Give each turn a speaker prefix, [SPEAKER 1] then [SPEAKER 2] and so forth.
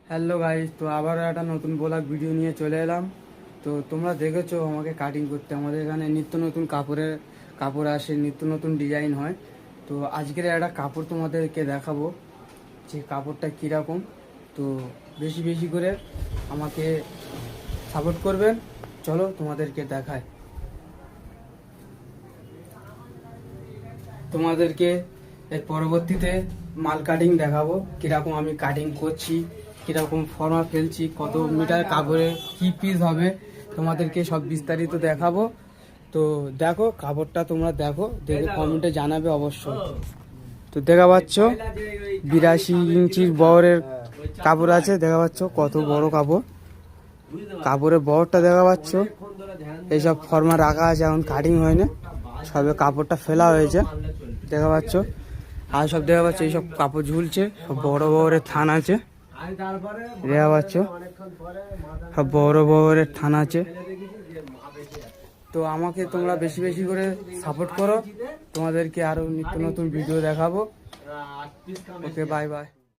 [SPEAKER 1] Hello guys, তো আবারও একটা নতুন ব্লগ ভিডিও নিয়ে চলে এলাম। তো তোমরা দেখেছো আমাকে কাটিং করতে, আমাদের এখানে নিত্য নতুন কাপড় আসে, নিত্য নতুন ডিজাইন হয়। তো আজকের একটা কাপড় তোমাদেরকে দেখাবো যে কাপড়টা কীরকম। তো বেশি বেশি করে আমাকে সাপোর্ট করবেন। চলো তোমাদেরকে দেখায়, তোমাদেরকে এর পরবর্তীতে মাল কাটিং দেখাবো, কিরকম আমি কাটিং করছি, কিরকম ফর্মা ফেলছি, কত মিটার কাপড়ে কি পিস হবে, তোমাদেরকে সব বিস্তারিত দেখাবো। তো দেখো কাপড়টা, তোমরা দেখো, দেখে কমেন্টে জানাবে অবশ্যই। তো দেখা পাচ্ছ 82 ইঞ্চির বহরের কাপড় আছে, দেখা পাচ্ছ কত বড় কাপড়, কাপড়ের বহরটা দেখা পাচ্ছ। এইসব ফর্মা রাখা আছে, এখন কাটিং হয় না, সবে কাপড়টা ফেলা হয়েছে, দেখা পাচ্ছ। আর সব দেখা পাচ্ছ এইসব কাপড় ঝুলছে, সব বড় বড়ের থান আছে, দেখা পাচ্ছ সব বড় বড়ের থান আছে। তো আমাকে তোমরা বেশি বেশি করে সাপোর্ট করো, তোমাদেরকে আরো নিত্য নতুন ভিডিও দেখাবো। ওকে, বাই বাই।